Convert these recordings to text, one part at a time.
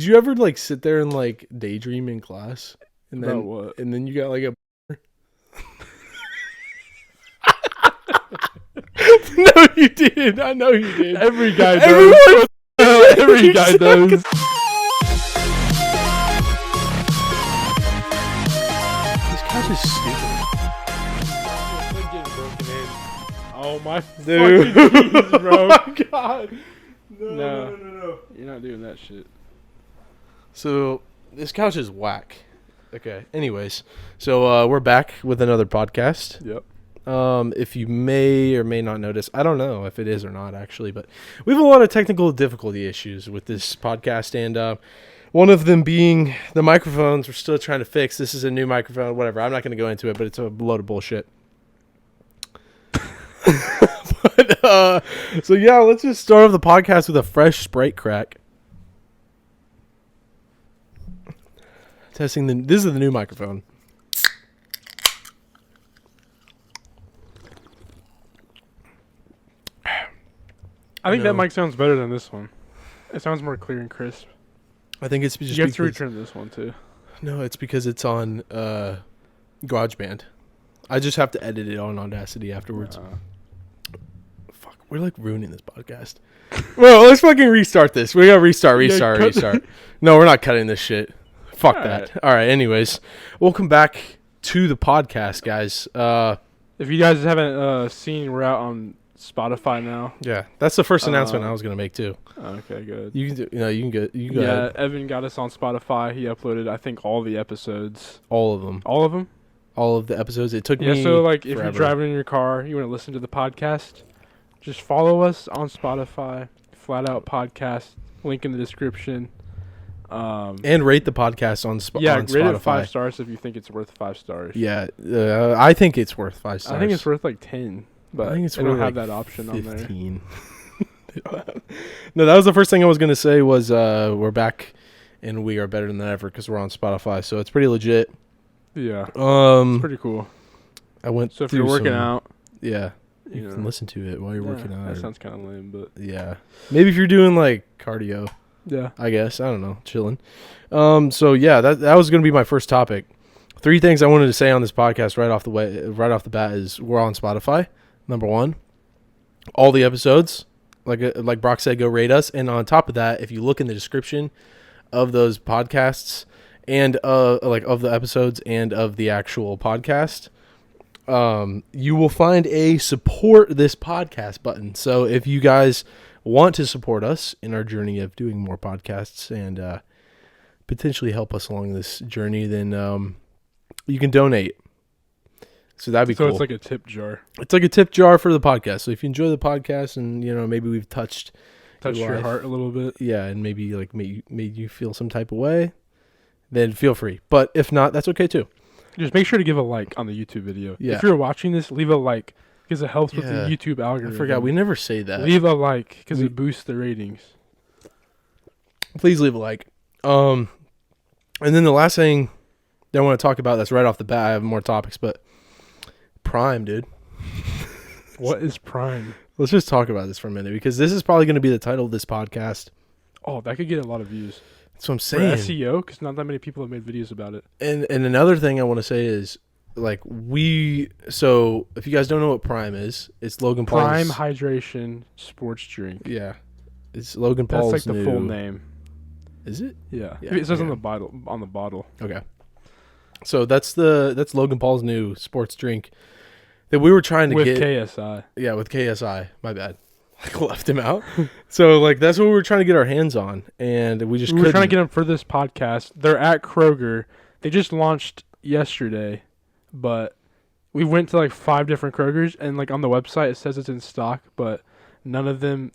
Did you ever like sit there and like daydream in class? And then About what? And then you got like a. No, you didn't. I know you did. Every guy does. Everyone. Every guy does. This couch is stupid. Oh my Dude. fucking Jesus, bro. Oh my god. No. You're not doing that shit. So this couch is whack. Okay. Anyways, so we're back with another podcast. Yep. If you may or may not notice, I don't know if it is or not actually, but we have a lot of technical difficulty issues with this podcast, and one of them being the microphones. We're still trying to fix. This is a new microphone, whatever. I'm not going to go into it, but it's a load of bullshit. But so yeah, let's just start off the podcast with a fresh Sprite crack. Testing this is the new microphone. I think that mic sounds better than this one. It sounds more clear and crisp. I think it's just You have to return this one too. No, it's because it's on GarageBand. I just have to edit it on Audacity afterwards. Fuck, we're like ruining this podcast. Well, let's fucking restart this. We gotta restart. No, we're not cutting this shit. Fuck that. All right. Anyways, welcome back to the podcast, guys. If you guys haven't seen, we're out on Spotify now. Yeah, that's the first announcement I was gonna make too. Okay, good. You can do. You can go. Yeah, ahead. Evan got us on Spotify. He uploaded, I think, all the episodes. All of them. All of them? All of the episodes. It took me. Yeah. So, like, if forever. you're driving in your car, you want to listen to the podcast, just follow us on Spotify. Flat Out Podcast. Link in the description. And rate the podcast on Spotify. Yeah, rate it 5 stars if you think it's worth 5 stars. Yeah, I think it's worth 5 stars. I think it's worth like 10, but I think it's they worth don't have like that option 15. No, that was the first thing I was gonna say. Was we're back and we are better than ever because we're on Spotify, so it's pretty legit. on there. Yeah, it's pretty cool. I went. So if you're working out, yeah, you know, can listen to it while you're working out. That sounds kind of lame, but yeah, maybe if you're doing like cardio. Yeah, I guess. I don't know. Chilling. So yeah, that was going to be my first topic. 3 things I wanted to say on this podcast right off the bat is we're on Spotify. Number 1, all the episodes, like Brock said, go rate us. And on top of that, if you look in the description of those podcasts and like of the episodes and of the actual podcast, you will find a support this podcast button. So if you guys want to support us in our journey of doing more podcasts and potentially help us along this journey, then you can donate. So that'd be cool. So it's like a tip jar. It's like a tip jar for the podcast. So if you enjoy the podcast and maybe we've touched your heart a little bit, yeah, and maybe like made you feel some type of way, then feel free. But if not, that's okay too. Just make sure to give a like on the YouTube video. Yeah. If you're watching this, leave a like because it helps with the YouTube algorithm. I forgot we never say that. Leave a like because it boosts the ratings. Please leave a like. And then the last thing that I want to talk about that's right off the bat, I have more topics, but Prime, dude. What is Prime? Let's just talk about this for a minute because this is probably going to be the title of this podcast. Oh, that could get a lot of views. That's what I'm saying. For SEO, because not that many people have made videos about it. And another thing I want to say is, like, so if you guys don't know what Prime is, it's Logan Paul's Prime Hydration Sports Drink. Yeah. It's Logan Paul's That's like the full name. Is it? Yeah. Yeah, It says okay. on the bottle. Okay. So that's Logan Paul's new sports drink that we were trying to with get. KSI. Yeah, with KSI. My bad. I left him out. So like that's what we were trying to get our hands on, and we just We were trying to get them for this podcast. They're at Kroger. They just launched yesterday, but we went to like 5 different Krogers, and like on the website it says it's in stock, but none of them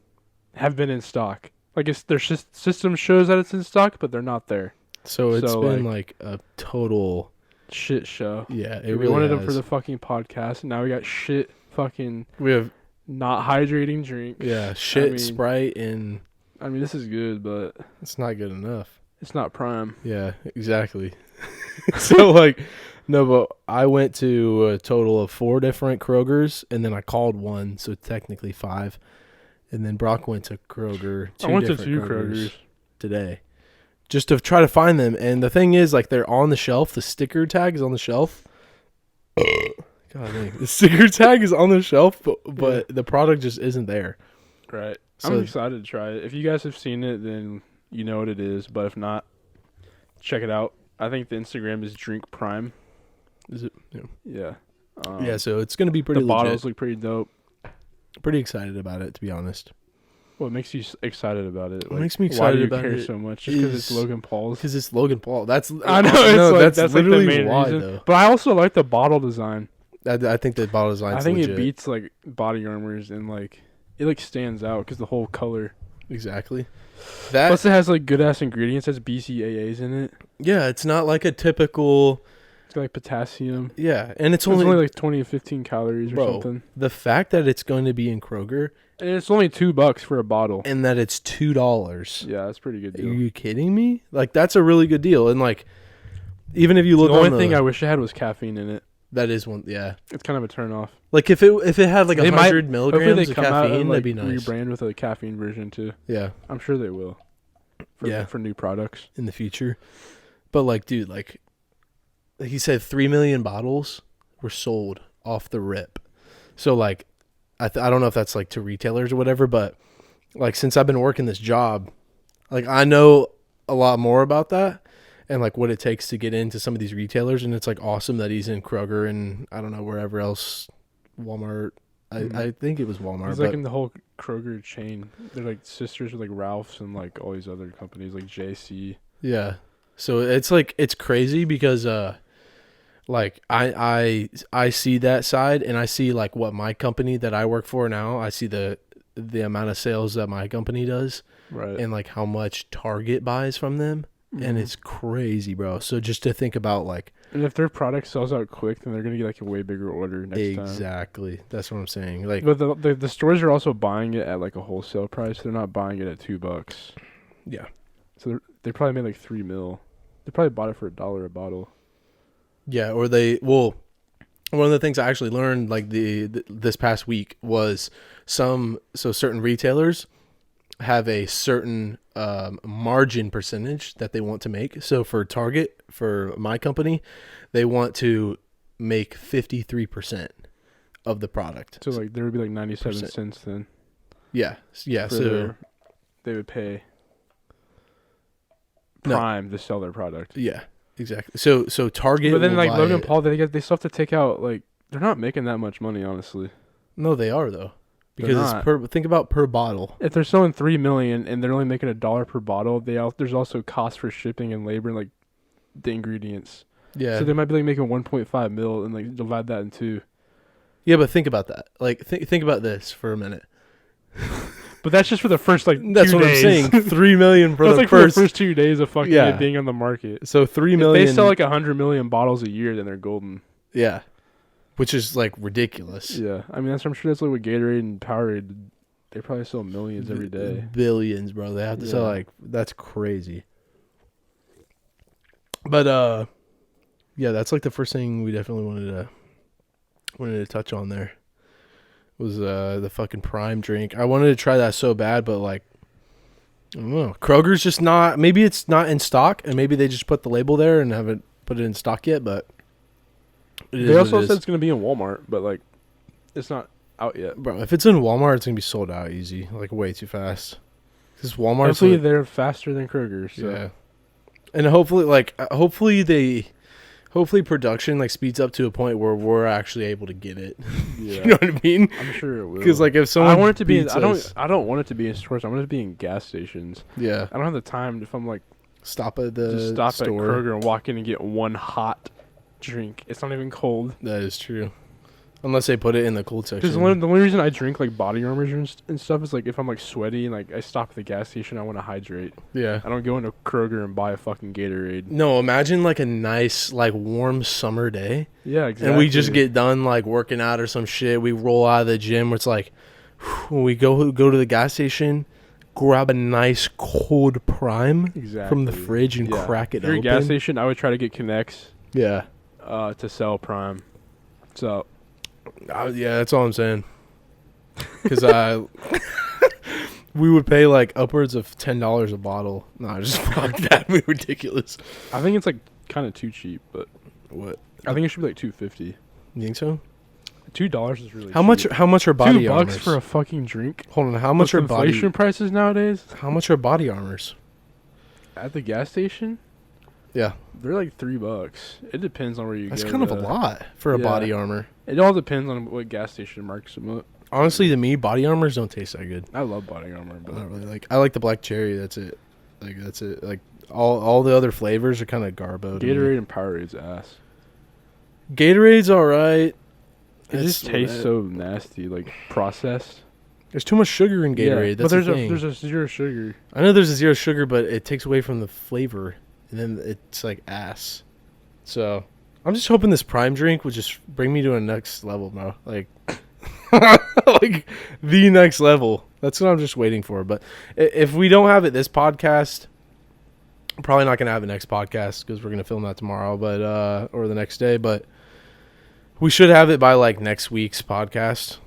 have been in stock. Like their system shows that it's in stock, but they're not there. So it's been like a total shit show. Yeah, we really wanted them for the fucking podcast, and now we got shit fucking. We have not hydrating drink. Yeah, shit Sprite and. I mean, this is good, but it's not good enough. It's not Prime. Yeah, exactly. So like, no, but I went to a total of 4 different Krogers, and then I called one, so technically 5. And then Brock went to Kroger. I went to 2 Krogers today. just to try to find them. And the thing is, like, they're on the shelf. The sticker tag is on the shelf. God dang. The sticker tag is on the shelf, but the product just isn't there. Right. So, I'm excited to try it. If you guys have seen it, then you know what it is. But if not, check it out. I think the Instagram is Drink Prime. Is it? Yeah. Yeah, so it's going to be pretty the legit. bottles look pretty dope. Pretty excited about it, to be honest. What makes you excited about it? What makes me excited about it? Why do you care so much? Just because it's Logan Paul's? Because it's Logan Paul. That's I know. That's literally like the main why, reason. though. But I also like the bottle design. I think the bottle design. I think it beats like Body Armor's and like it like stands out because the whole color. Exactly. Plus, it has like good ass ingredients. It has BCAAs in it. Yeah, it's not like a typical. It's got like potassium. Yeah, and it's only only like 20 to 15 calories or something. The fact that it's going to be in Kroger, and it's only $2 for a bottle, and that it's $2. Yeah, that's a pretty good deal. Are you kidding me? Like, that's a really good deal. And like, even if you look, the only thing I wish it had was caffeine in it. That is one. Yeah, it's kind of a turn off. Like if it had like 100 milligrams of caffeine, that'd be nice. Rebrand with a caffeine version too. Yeah, I'm sure they will. For new products in the future. But like, dude, like he said, 3 million bottles were sold off the rip. So like, I don't know if that's like to retailers or whatever, but like since I've been working this job, like I know a lot more about that. And like what it takes to get into some of these retailers, and it's like awesome that he's in Kroger and I don't know wherever else, Walmart. I think it was Walmart. He's like in the whole Kroger chain. They're like sisters with like Ralph's and like all these other companies like JC. Yeah, so it's like it's crazy because like I see that side, and I see like what my company that I work for now. I see the amount of sales that my company does, right, and like how much Target buys from them. And it's crazy, bro. So just to think about like, and if their product sells out quick, then they're gonna get like a way bigger order next time. Exactly. That's what I'm saying. Like, but the stores are also buying it at like a wholesale price. They're not buying it at $2. Yeah. So they probably made like $3 million. They probably bought it for $1 a bottle. Yeah, or one of the things I actually learned like this past week was certain retailers have a certain margin percentage that they want to make. So for Target, for my company, they want to make 53% of the product. So like there would be like 97 cents then. Yeah. So they would pay Prime to sell their product. Yeah, exactly. So Target. But then like Logan Paul, they still have to take out like they're not making that much money, honestly. No, they are though. Because it's think about per bottle. If they're selling 3 million and they're only making $1 per bottle, there's also cost for shipping and labor and like the ingredients. Yeah. So they might be like making 1.5 mil and like divide that in two. Yeah, but think about that. Like think about this for a minute. But that's just for the first like that's 2 what days. I'm saying. 3 million for that's the like first for the first 2 days of fucking it being on the market. So 3 million. If they sell like 100 million bottles a year, then they're golden. Yeah. Which is like ridiculous. Yeah. I mean I'm sure that's like with Gatorade and Powerade. They probably sell millions every day. Billions, bro. They have to sell like that's crazy. But yeah, that's like the first thing we definitely wanted to touch on there. Was the fucking Prime drink. I wanted to try that so bad, but like I don't know. Kroger's just not, maybe it's not in stock and maybe they just put the label there and haven't put it in stock yet, but they also said it's going to be in Walmart, but like it's not out yet, bro. If it's in Walmart, it's gonna be sold out easy, like way too fast. Because Walmart, hopefully they're faster than Kroger. So. Yeah, and hopefully production like speeds up to a point where we're actually able to get it. Yeah. You know what I mean? I'm sure it will. Because like if someone, I want it to be. I don't want it to be in stores. I want it to be in gas stations. Yeah, I don't have the time if I'm like stop at the just stop store. at Kroger and walk in and get one hot drink. It's not even cold. That is true. Unless they put it in the cold section. Because the only reason I drink like Body Armors and stuff is like if I'm like sweaty and like I stop at the gas station, I want to hydrate. Yeah. I don't go into Kroger and buy a fucking Gatorade. No, imagine like a nice like warm summer day. Yeah, exactly. And we just get done like working out or some shit. We roll out of the gym. It's like when we go to the gas station, grab a nice cold Prime from the fridge and crack it open. At your gas station, I would try to get Connects. Yeah. To sell Prime. So. Yeah, that's all I'm saying. Because we would pay like upwards of $10 a bottle. No, just fuck that. Would be ridiculous. I think it's like kind of too cheap, but What? I think it should be like $2.50. You think so? $2 is really How cheap. much? How much are body $2 armors? for a fucking drink? Hold on. How much With are body? inflation prices nowadays How much are body armors? at the gas station? Yeah, They're like $3. It depends on where you go. that's kind of a lot for a Yeah. body armor. It all depends on what gas station marks them up. Honestly, to me, body armors don't taste that good. I love body armor, I but don't really like. I like the black cherry. That's it. Like that's it. Like all the other flavors are kind of garbo. to me. Gatorade and Powerade's ass. Gatorade's all right. It just tastes so nasty, like processed. There's too much sugar in Gatorade. Yeah, That's but the thing. there's a zero sugar. I know there's a zero sugar, but it takes away from the flavor, and then it's like ass. So I'm just hoping this prime drink would just bring me to a next level, bro. Like, like the next level. That's what I'm just waiting for. But if we don't have it this podcast, I'm probably not gonna have it next podcast because we're gonna film that tomorrow, but or the next day. But we should have it by like next week's podcast,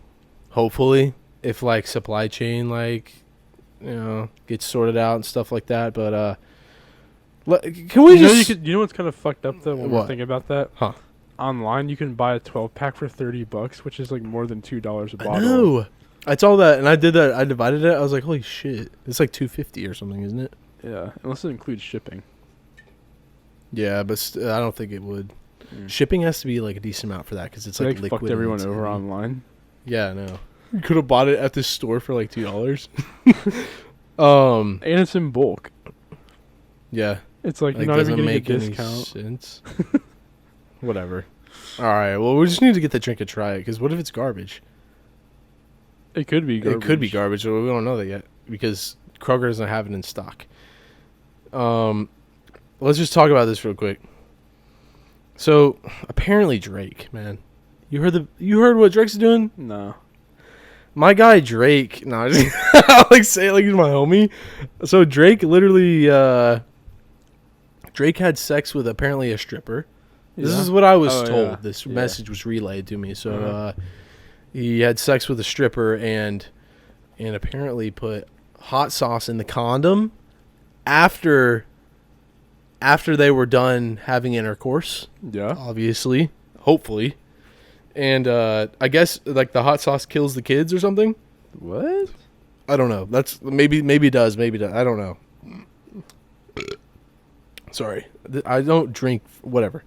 hopefully. If like supply chain gets sorted out and stuff like that, but can we just You know what's kind of fucked up though when we're What? thinking about that? Huh. Online, you can buy a 12-pack for $30, which is like more than $2 a bottle. I know. I saw that and I did that. I divided it. I was like, holy shit, it's like $2.50 or something, isn't it? Yeah, unless it includes shipping. Yeah, but I don't think it would. Mm. Shipping has to be like a decent amount for that because it's They, like like liquid. fucked and everyone it's over heavy. online. Yeah, I know. You could have bought it at this store for like $2. And it's in bulk. Yeah. It's like, Like, you're not even doesn't getting a make any discount. sense. Whatever. All right. Well, we just need to get the drink and try it because what if it's garbage? It could be garbage. It could be garbage, but we don't know that yet because Kroger doesn't have it in stock. Let's just talk about this real quick. So apparently Drake, man, you heard what Drake's doing? No. My guy Drake, no, I just, I like say it like he's my homie. So Drake literally, Drake had sex with apparently a stripper. This Yeah. is what I was Oh, told. yeah. This Yeah. message was relayed to me. So Uh-huh. he had sex with a stripper and apparently put hot sauce in the condom after they were done having intercourse. Yeah. Obviously, hopefully. And I guess like the hot sauce kills the kids or something. What? I don't know. That's maybe it does, maybe it does. I don't know. Sorry, I don't drink. Whatever.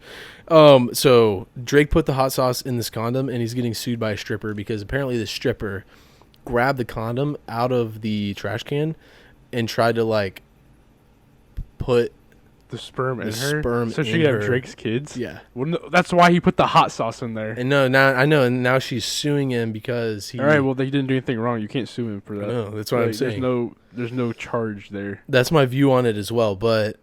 So Drake put the hot sauce in this condom, and he's getting sued by a stripper because apparently the stripper grabbed the condom out of the trash can and tried to like put The sperm in the her? sperm so she in could have her. Drake's kids? Yeah. That's why he put the hot sauce in there. And no, now I know, and now she's suing him because he. All right, well, they didn't do anything wrong. You can't sue him for that. No, that's what I'm Like, saying. There's no charge there. That's my view on it as well, but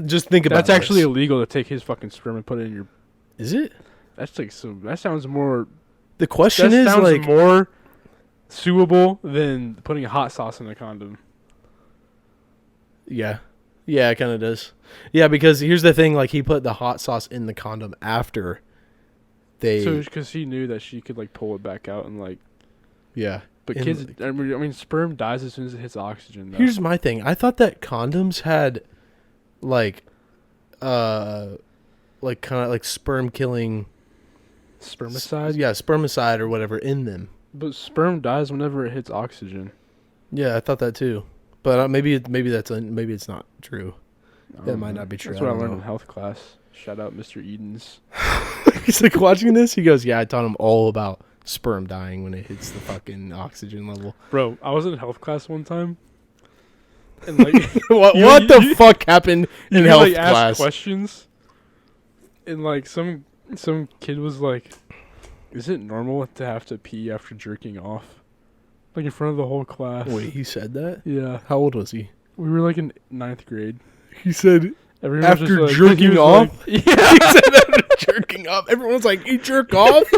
just think about That's actually this. illegal to take his fucking sperm and put it in your. Is it? That's like so. That sounds more. The question That is sounds like more suable than putting hot sauce in a condom. yeah, it kind of does. Yeah, because here's the thing: like he put the hot sauce in the condom after they. So because he knew that she could like pull it back out and like. Yeah, But And, kids, like, I mean, sperm dies as soon as it hits oxygen. Though. here's my thing: I thought that condoms had like kind of like sperm killing. spermicide. Yeah, spermicide or whatever in them. But sperm dies whenever it hits oxygen. Yeah, I thought that too, but maybe it's not true. That might not be true. That's I what I don't learned know. in health class. Shout out Mr. Edens. He's like watching this. He goes, "Yeah, I taught him all about sperm dying when it hits the fucking oxygen level." Bro, I was in health class one time. And like what You- what the you- fuck happened in you health like ask class? questions. And like some kid was like, "Is it normal to have to pee after jerking off?" Like in front of the whole class. Wait, he said that? Yeah. How old was he? We were like in 9th grade. He said Everyone was after just, like, jerking he was off. like- He said after jerking off. Everyone's like, "You jerk off?"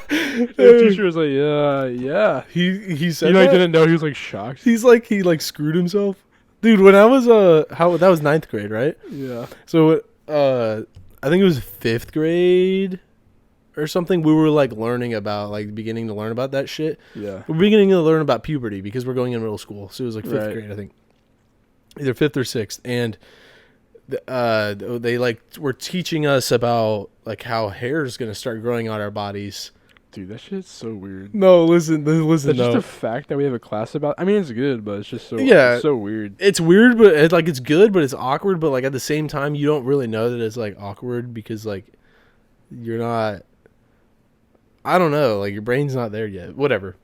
The teacher was like, yeah. He He said like that? didn't know. He was like shocked. He screwed himself. Dude, when I was that was 9th grade, right? Yeah. So I think it was 5th grade or something, we were like learning about, like beginning to learn about that shit. Yeah. We're beginning to learn about puberty because we're going in middle school. So it was like 5th Right. grade, I think. Either 5th or 6th. And they like were teaching us about like how hair is going to start growing on our bodies. Dude, that shit's so weird. No, listen. That's No. just a fact that we have a class about. I mean, it's good, but it's just so Yeah. it's so weird. It's weird, but it's good, but it's awkward. But like at the same time, you don't really know that it's like awkward because like you're not. I don't know. Like your brain's not there yet. Whatever.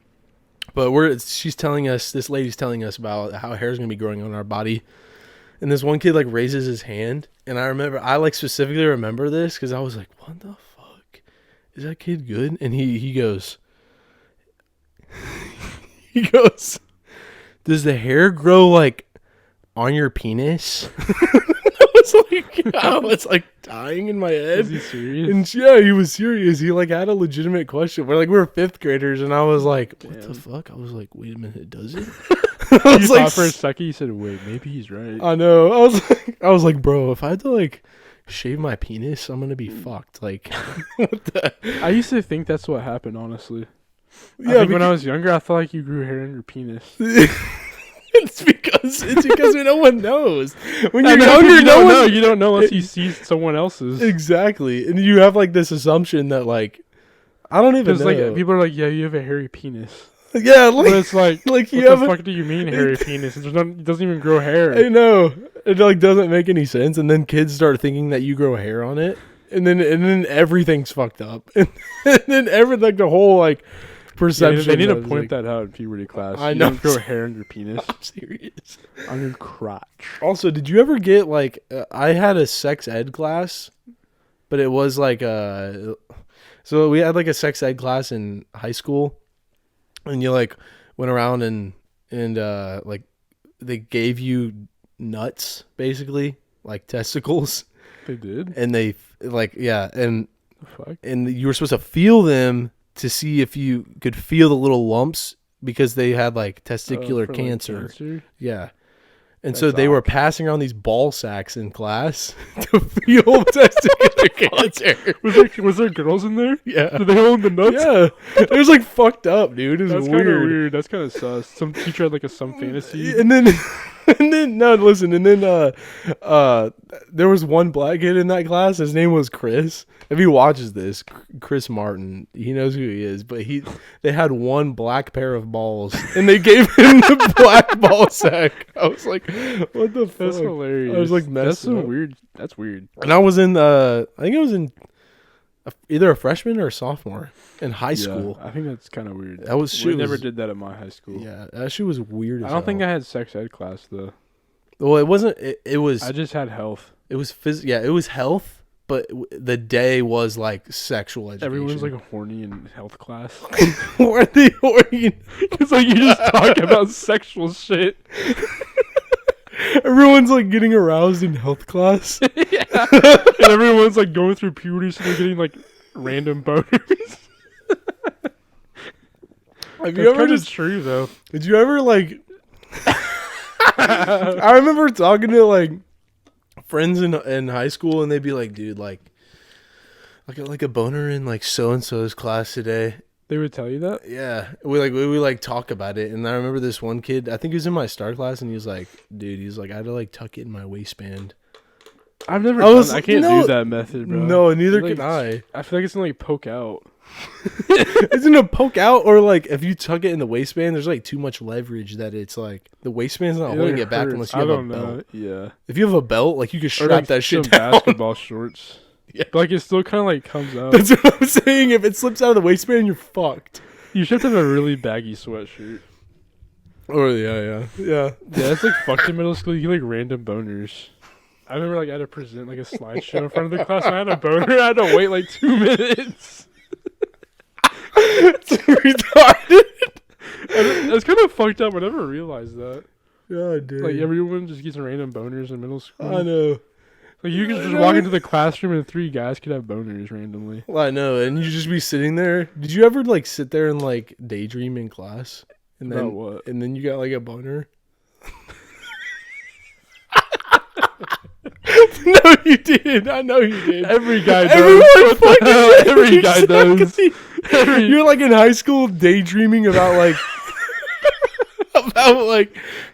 But this lady's telling us about how hair is gonna be growing on our body, and this one kid like raises his hand, and I like specifically remember this because I was like, what the fuck, is that kid good? And he goes. He goes, does the hair grow like on your penis? I was like dying in my head. Is he serious? And yeah, he was serious. He like had a legitimate question. We were 5th graders, and I was like, what the fuck? I was like, wait a minute, does it? I was You like, thought for a second, you said, wait, maybe he's right. I know. I was like, bro, if I had to like shave my penis, I'm gonna be fucked. Like, what the? I used to think that's what happened, honestly. Yeah, I think when I was younger, I thought like you grew hair on your penis. it's because no one knows. When you're know, younger, you don't know unless you see someone else's. Exactly, and you have like this assumption that like I don't even know. Like people are like, yeah, you have a hairy penis. Yeah, like but it's like, like what the fuck do you mean hairy penis? It doesn't even grow hair. I know, it like doesn't make any sense, and then kids start thinking that you grow hair on it, and then everything's fucked up, and then everything like the whole like. Perception. Yeah, they need to point that out in puberty class. I you know. Don't grow hair on your penis. I'm serious. On your crotch. Also, did you ever get like? I had a sex ed class, but it was like so we had like a sex ed class in high school, and you like went around and like they gave you nuts basically like testicles. They did. And they like and fuck? And you were supposed to feel them to see if you could feel the little lumps because they had like testicular cancer. Like cancer. Yeah. And That's so they were passing around these ball sacks in class to feel testicular cancer. Was there girls in there? Yeah. Did they hold the nuts? Yeah. It was like fucked up, dude. It was That's kind of weird. weird. That's kind of sus. Some teacher had like some fantasy. And then no, listen, and then there was one black kid in that class. His name was Chris. If he watches this, Chris Martin, he knows who he is. But they had one black pair of balls, and they gave him the black ball sack. I was like, what the fuck? That's hilarious. I was like, that's so up. weird. That's weird. And I was in I think I was in either a freshman or a sophomore in high school. I think that's kind of weird. That was We never did that at my high school. Yeah, that shit was weird. I don't think I had sex ed class though. Well, it wasn't. It was. I just had health. It was Yeah, it was health, but the day was like sexual education. Everyone's like horny in health class. Why are they horny? It's like you just talk about sexual shit. Everyone's like getting aroused in health class. Yeah. And everyone's like going through puberty, so they're getting like random boners. Have you ever just true though? Did you ever like? I remember talking to like friends in high school, and they'd be like, "Dude, like, I got like a boner in like so and so's class today." They would tell you that? Yeah, we talk about it, and I remember this one kid. I think he was in my star class, and he was like, "Dude, he's like, I had to like tuck it in my waistband." I've never. I can't do that method, bro. No, neither like, can I. I feel like it's gonna like poke out. Isn't it poke out, or like if you tuck it in the waistband, there's like too much leverage that it's like the waistband's not holding it back unless you have a belt. Yeah. If you have a belt, like you can strap like that shit some down. Basketball shorts. Yeah. But like it still kind of like comes out. That's what I'm saying. If it slips out of the waistband, you're fucked. You should have a really baggy sweatshirt. Oh yeah. Yeah, that's like fucked in middle school. You get like random boners. I remember like I had to present like a slideshow in front of the class, and I had a boner. I had to wait like 2 minutes. It's retarded. And it's kind of fucked up. I never realized that. Yeah, dude. Like everyone just gets random boners in middle school. I know. Like you could just walk into the classroom and 3 guys could have boners randomly. Well, I know, and you just be sitting there. Did you ever like sit there and like daydream in class? And then About what? And then you got like a boner. No, you did. I know you did. Every guy does. Everyone fucking did. Every guy does. You're like in high school daydreaming about like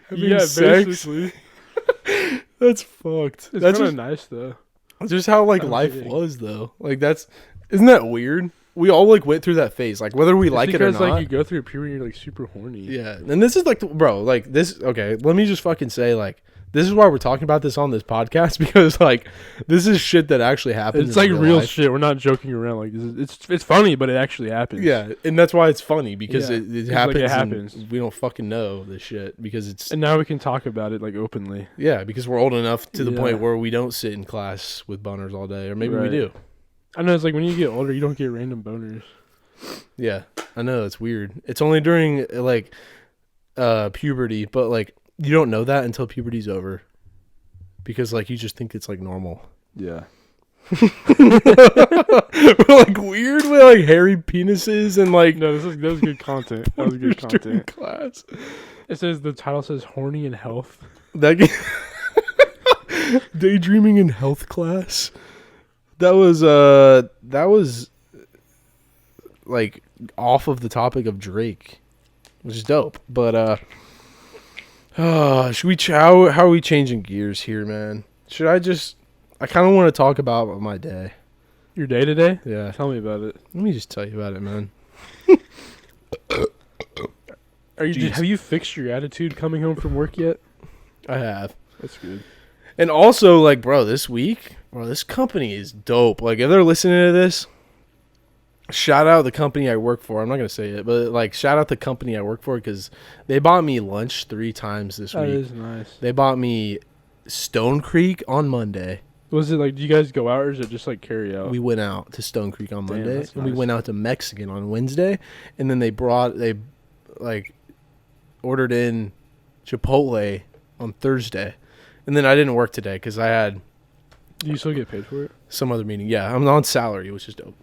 having sex. Basically. That's fucked. It's That's kind of nice though. just how like life was though. Like isn't that weird? We all like went through that phase, like whether we like it or not. Because like you go through a period, you're like super horny. Yeah, and this is like, bro, like this. Okay, let me just fucking say, like, this is why we're talking about this on this podcast because like this is shit that actually happens. It's like real life. shit. We're not joking around. Like it's funny, but it actually happens. Yeah, and that's why it's funny because Yeah, it it's happens. like it happens. And we don't fucking know this shit because it's. And now we can talk about it like openly. Yeah, because we're old enough to the Yeah. point where we don't sit in class with boners all day, or maybe we Right. do. I know it's like when you get older, you don't get random boners. Yeah, I know it's weird. It's only during like puberty, but like you don't know that until puberty's over, because like you just think it's like normal. Yeah. We're like weird with like hairy penises and like No, that was good content. That was good during content. class. It says the title says horny and health. That daydreaming in health class. That was like off of the topic of Drake, which is dope. But how are we changing gears here, man? I kind of want to talk about my day. Your day today? Yeah. Tell me about it. Let me just tell you about it, man. Have you fixed your attitude coming home from work yet? I have. That's good. And also, like, bro, this company is dope. Like, if they're listening to this, shout out the company I work for. I'm not going to say it, but, like, shout out the company I work for because they bought me lunch 3 times this week. That is nice. They bought me Stone Creek on Monday. Was it like, do you guys go out or is it just like carry out? We went out to Stone Creek on Damn, Monday. that's And we nice. went out to Mexican on Wednesday. And then they ordered in Chipotle on Thursday. And then I didn't work today because I had Do you still get paid for it? some other meeting. Yeah, I'm on salary, which is dope.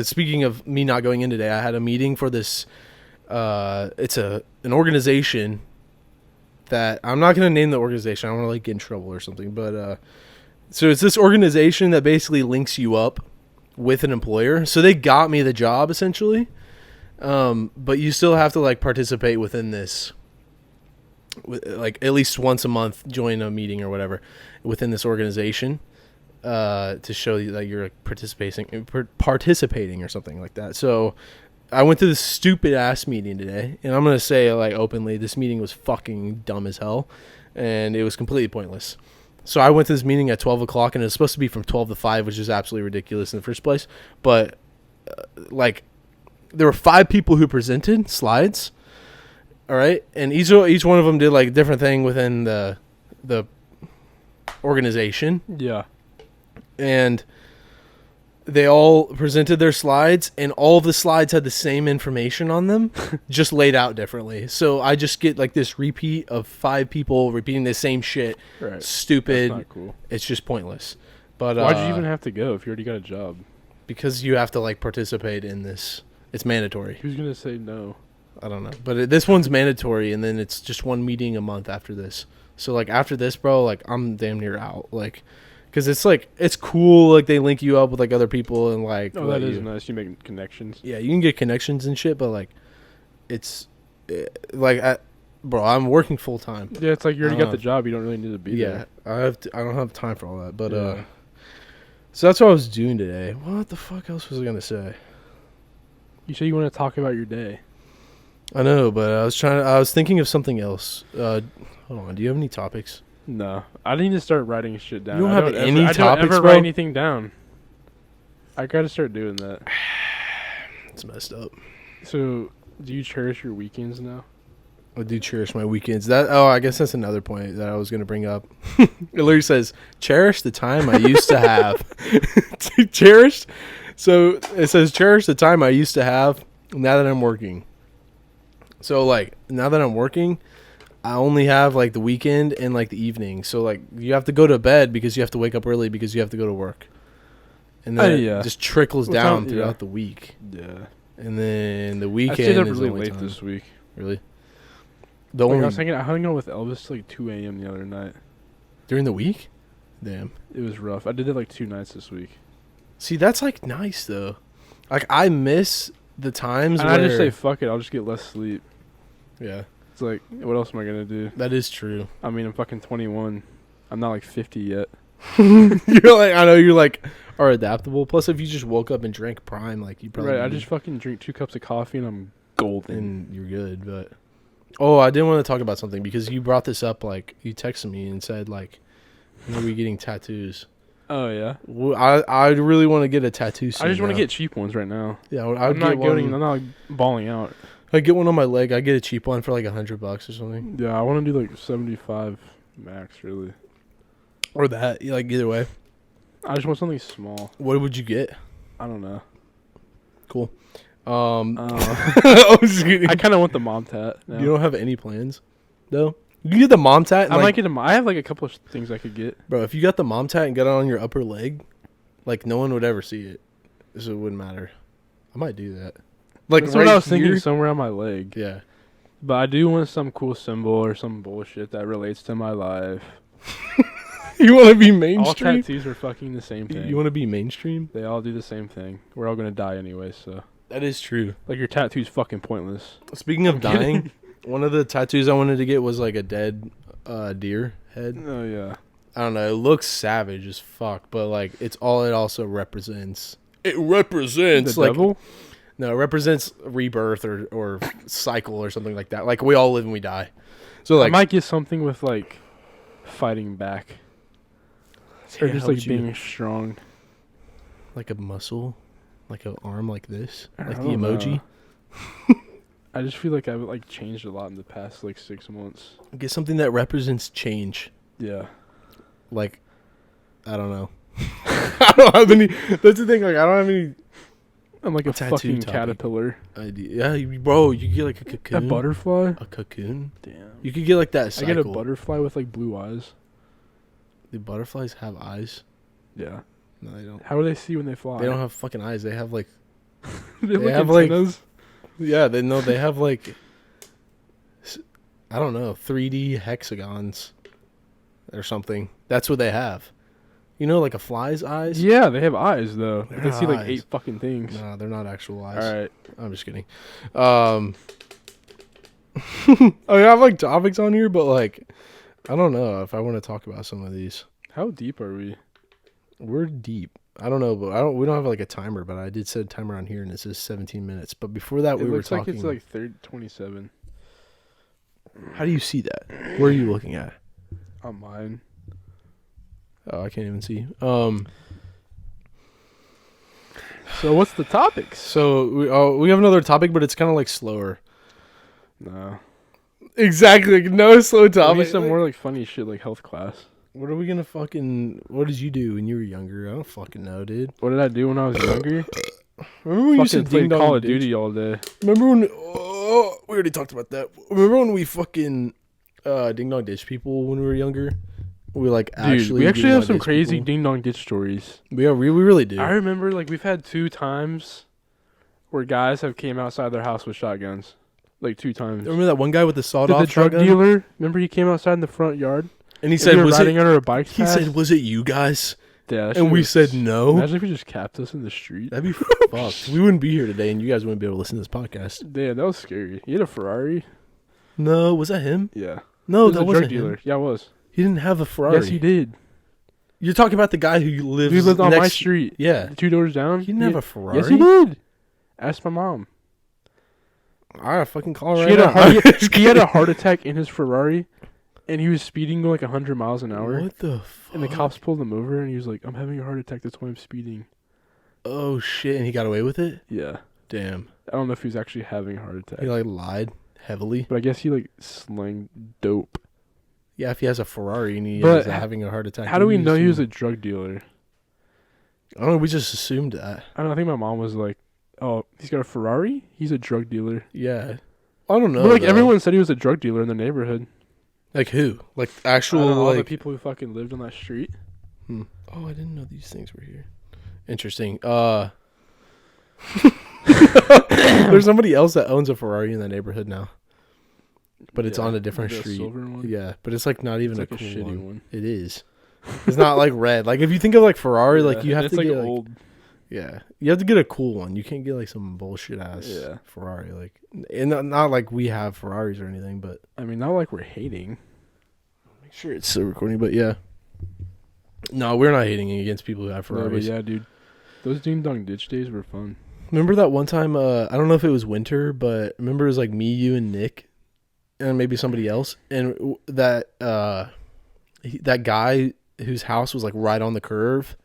Speaking of me not going in today, I had a meeting for this. It's an organization that I'm not going to name the organization. I don't want to like get in trouble or something. But so it's this organization that basically links you up with an employer. So they got me the job essentially, but you still have to like participate within this. Like at least once a month, join a meeting or whatever within this organization to show you that you're like, participating or something like that. So I went to this stupid ass meeting today, and I'm gonna say like openly, this meeting was fucking dumb as hell, and it was completely pointless. So I went to this meeting at 12 o'clock, and it was supposed to be from 12 to 5, which is absolutely ridiculous in the first place. But like, there were 5 people who presented slides. All right, and each one of them did like a different thing within the organization, Yeah. and they all presented their slides, and all of the slides had the same information on them, just laid out differently. So I just get like this repeat of 5 people repeating the same shit. Right. Stupid. That's not cool. It's just pointless. But Why'd you even have to go if you already got a job? Because you have to like participate in this. It's mandatory. Who's gonna say no? I don't know, but this one's mandatory, and then it's just one meeting a month after this. So like after this, bro, like I'm damn near out, like, because it's like it's cool, like they link you up with like other people and like. Oh, that is nice. You make connections. Yeah, you can get connections and shit, but like, bro, I'm working full time. Yeah, it's like you already got the job. You don't really need to be Yeah, there. I don't have time for all that, but Yeah. so that's what I was doing today. What the fuck else was I gonna say? You say you want to talk about your day. I know, but I was thinking of something else. Hold on, do you have any topics? No, I need to start writing shit down. You don't I have any I topics, don't ever bro? write anything down. I gotta start doing that. It's messed up. So, do you cherish your weekends now? I do cherish my weekends. I guess that's another point that I was going to bring up. It literally says, cherish the time I used to have. Cherished? So it says, cherish the time I used to have now that I'm working. So, like, now that I'm working, I only have, like, the weekend and, like, the evening. So, like, you have to go to bed because you have to wake up early because you have to go to work. And then it just trickles down throughout the week. Yeah. And then the weekend I stayed up is really only late time. this week. Really? I was thinking, I hung out with Elvis till like 2 a.m. the other night. During the week? Damn. It was rough. I did it like 2 nights this week. See, that's like nice though. Like I miss the times And where I just say fuck it. I'll just get less sleep. yeah, It's like, what else am I gonna do? that is true. I mean, I'm fucking 21. I'm not like 50 yet. You're like, I know you're like are adaptable. Plus, if you just woke up and drank Prime, like you probably Right. I just fucking drink 2 cups of coffee and I'm golden. and you're good. But I didn't want to talk about something because you brought this up. Like you texted me and said like, when are we getting tattoos? Oh yeah. Well, I really want to get a tattoo soon. I just want to now. get cheap ones right now. Yeah, I'm not going. I'm not like balling out. I get one on my leg. I get a cheap one for like $100 or something. Yeah, I want to do like 75 max, really. Or that, like either way. I just want something small. What would you get? I don't know. Cool. I I was kidding. kind of want the mom tat. Now. You don't have any plans, though. You can get the mom tat. And I like, might get a. I have like a couple of things I could get. bro. If you got the mom tat and got it on your upper leg, like no one would ever see it, so it wouldn't matter. I might do that. Like That's right what I was here. thinking, somewhere on my leg. Yeah. But I do want some cool symbol or some bullshit that relates to my life. You want to be All mainstream? tattoos are fucking the same thing. You want to be mainstream? They all do the same thing. We're all gonna die anyway, so That is true. like your tattoo's fucking pointless. Speaking of I'm kidding. dying, one of the tattoos I wanted to get was like a dead deer head. Oh yeah. I don't know. It looks savage as fuck, but like it's all it also represents. It represents The like devil? no, it represents rebirth or cycle or something like that. Like we all live and we die. So I like might get something with like fighting back. Or yeah, just how like would you- being strong. like a muscle, like an arm like this, I like the don't emoji. know. I just feel like I've like changed a lot in the past like 6 months. Get something that represents change. Yeah. Like I don't know. I don't have any. That's the thing. Like I don't have any I'm like a Tattoo fucking topic. caterpillar. idea. Yeah, bro, you could get like a cocoon. A butterfly? A cocoon. Damn. You could get like that I cycle. get a butterfly with like blue eyes. The butterflies have eyes. Yeah. No, they don't. How do they see when they fly? They don't have fucking eyes. They have like. they they have have, like like- antennas. Yeah, they know they have like. I don't know, 3D hexagons, or something. That's what they have. You know, like a fly's eyes. Yeah, they have eyes though. They're They see not like eyes. 8 fucking things. No, they're not actual eyes. All right. I'm just kidding. I have like topics on here, but like, I don't know if I want to talk about some of these. How deep are we? We're deep. I don't know, but we don't have like a timer, but I did set a timer on here and it says 17 minutes. But before that, It we were looks talking. like it's like 27 How do you see that? Where are you looking at? on mine. Oh, I can't even see. So what's the topics? So we have another topic, but it's kind of like slower. No. Exactly. Like, no slow topic. Maybe some more like funny shit like health class. What are we gonna fucking? What did you do when you were younger? I don't fucking know, dude. What did I do when I was younger? Remember when you Fucking said played ding dong Call of ditch? Duty all day. Remember when? Oh, we already talked about that. Remember when we fucking ding dong ditch people when we were younger? We like Dude, we actually have some crazy ding dong ditch stories. We really do. I remember like we've had 2 times where guys have came outside their house with shotguns. Like 2 times. Remember that one guy with the sawed Did off the drug shotgun? dealer? Remember he came outside in the front yard. And he And said, we were "Was riding it?" under a bike He path? said, "Was it you guys?" Yeah, that And shit we was- said no. Imagine if he just capped us in the street. That'd be fucked. We wouldn't be here today, and you guys wouldn't be able to listen to this podcast. Damn, that was scary. He had a Ferrari. No, was that him? Yeah. No, He was that a wasn't drug dealer. him. Yeah, it was. He didn't have a Ferrari. Yes, he did. You're talking about the guy who lives. He lived on my next- street. Yeah, 2 doors down. he didn't have a Ferrari. Yes, he did. Ask my mom. All right, fucking call her He right had, now. he had a heart attack in his Ferrari, and he was speeding like 100 miles an hour. What the fuck? And the cops pulled him over, and he was like, "I'm having a heart attack. That's why I'm speeding." Oh shit! And he got away with it. Yeah. Damn. I don't know if he was actually having a heart attack, He like lied heavily. but I guess he like slanged dope. Yeah, if he has a Ferrari and he But is having a heart attack. How do we know he was a? a drug dealer? I don't know. We just assumed that. I don't know. I think my mom was like, "Oh, he's got a Ferrari. He's a drug dealer." Yeah. I don't know. But like though. everyone said, he was a drug dealer in the neighborhood. Like who? Like I don't actual know, all the like. people who fucking lived on that street. Oh, I didn't know these things were here. Interesting. There's somebody else that owns a Ferrari in the neighborhood now. but it's on a different the street. silver one. Yeah, but it's like not even It's a like cool a shitty one. It is. It's not like red. Like if you think of like Ferrari, like you have it's to like get old. yeah, you have to get a cool one. You can't get like some bullshit ass Ferrari. Like, and not like we have Ferraris or anything, but I mean, not like we're hating. Make sure it's still recording. But yeah, no, we're not hating against people who have Ferraris. No, but yeah, dude, those Ding Dong Ditch days were fun. Remember that one time? I don't know if it was winter, but remember it was like me, you, and Nick, and maybe somebody else, and that that guy whose house was like right on the curve.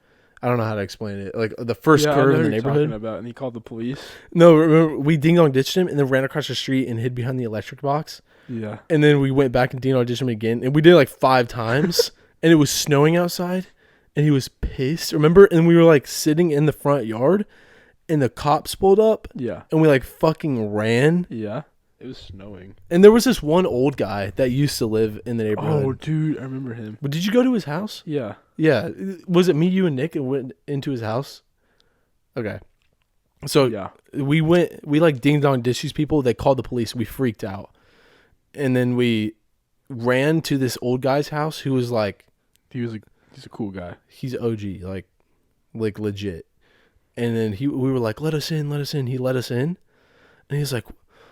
I don't know how to explain it. Like the first curve in the neighborhood. About, and he called the police. No, remember we ding dong ditched him and then ran across the street and hid behind the electric box. Yeah. And then we went back and ding dong ditched him again, and we did it like 5 times. And it was snowing outside, and he was pissed. Remember? And we were like sitting in the front yard, and the cops pulled up. Yeah. And we like fucking ran. Yeah. It was snowing. And there was this one old guy that used to live in the neighborhood. Oh, dude, I remember him. But did you go to his house? Yeah. Yeah. Was it me, you, and Nick and went into his house? Okay. So yeah, we like ding dong ditched these people. They called the police. We freaked out. And then we ran to this old guy's house who was like, he's a cool guy. He's OG, like legit. And then we were like, let us in. He let us in. And he's like,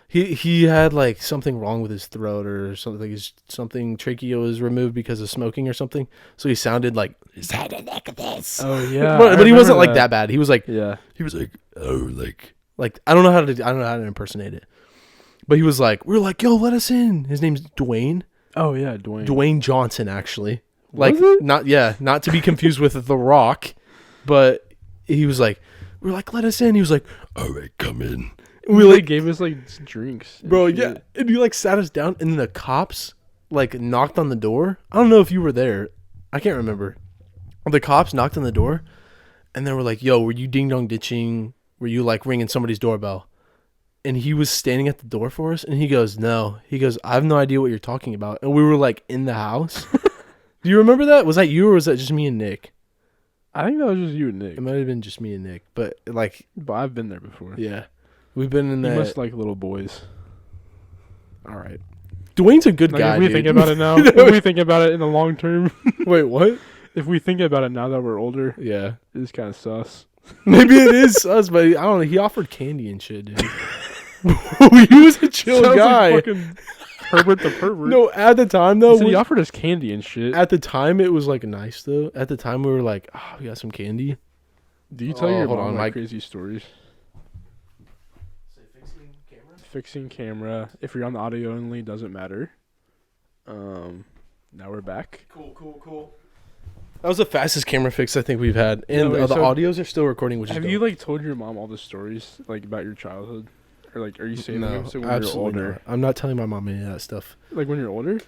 he had like something wrong with his throat or something. Something trachea was removed because of smoking or something. So he sounded like, is that a neck of this? Oh yeah. but he wasn't like that bad. He was like, yeah. He was like, oh, like I don't know how to impersonate it. But he was like, we're like, yo, let us in. His name's Dwayne. Oh yeah, Dwayne. Dwayne Johnson, actually. Like, was it? not to be confused with The Rock, but he was like, we're like, let us in. He was like, all right, come in. And we like gave us like drinks, bro. Yeah, and he like sat us down, and then the cops like knocked on the door. I don't know if you were there. I can't remember. The cops knocked on the door, and they were like, yo, were you ding dong ditching? Were you like ringing somebody's doorbell? And he was standing at the door for us, and he goes, no. He goes, I have no idea what you're talking about. And we were like in the house. Do you remember that? Was that you, or was that just me and Nick? I think that was just you and Nick. It might have been just me and Nick, but I've been there before. Yeah, we've been in that. You must like little boys. All right, Dwayne's a good guy. If we think about it now, if we think about it in the long term. Wait, what? If we think about it now that we're older, yeah, it's kind of sus. Maybe it is sus, but I don't know. He offered candy and shit, dude. He was a chill guy. Like fucking Herbert the pervert. No, at the time though, he offered us candy and shit. At the time, it was like nice though. At the time, we were like, "Oh, we got some candy." Do you tell your mom like crazy stories? Say fixing camera. Fixing camera. If you're on the audio only, doesn't matter. Now we're back. Cool. That was the fastest camera fix I think we've had, and the audios are still recording. Which have is you like told your mom all the stories like about your childhood? Or like, are you saving them so when you're older? Not. I'm not telling my mom any of that stuff. Like when you're older?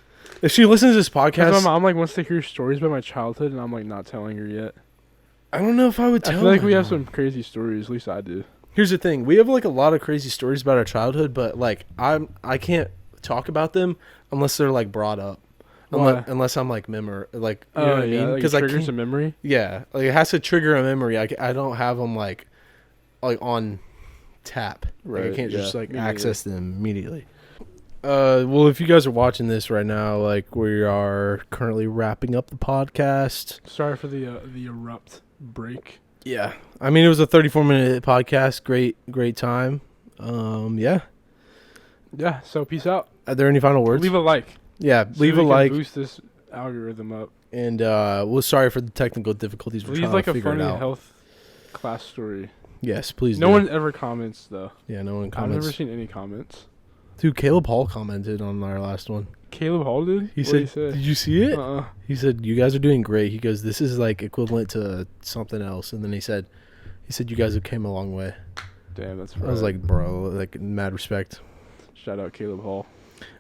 If she listens to this podcast, my mom like wants to hear stories about my childhood, and I'm like not telling her yet. I don't know if I would tell her. I feel like we have some crazy stories. At least I do. Here's the thing: we have like a lot of crazy stories about our childhood, but like I can't talk about them unless they're like brought up. Unless I'm like you know what I mean? Because like triggers a memory. Yeah, like it has to trigger a memory. I don't have them like on tap. Right. Like I can't just like access them immediately. Well, if you guys are watching this right now, like we are currently wrapping up the podcast. Sorry for the abrupt break. Yeah, I mean it was a 34-minute podcast. Great time. Yeah. So peace out. Are there any final words? Leave a like. Yeah, leave a like. Boost this algorithm up. And we're sorry for the technical difficulties. We're trying to figure it out. Leave like a funny health class story. Yes, please. No one ever comments though. Yeah, no one comments. I've never seen any comments. Dude, Caleb Hall commented on our last one. Caleb Hall did? He said, "Did you see it?" He said, "You guys are doing great." He goes, "This is like equivalent to something else." And then he said, "You guys have came a long way." Damn, that's. I was like, bro, like mad respect. Shout out Caleb Hall.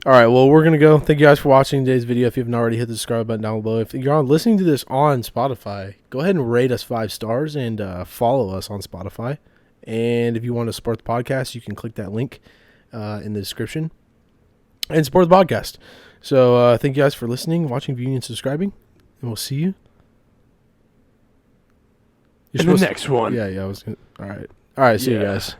All right, well, we're gonna go. Thank you guys for watching today's video. If you haven't already, hit the subscribe button down below. If you're listening to this on Spotify, go ahead and rate us 5 stars and follow us on Spotify. And if you want to support the podcast, you can click that link in the description and support the podcast. So thank you guys for listening, watching, viewing, and subscribing. And we'll see you in the next one. Yeah, I was gonna. All right. See you guys.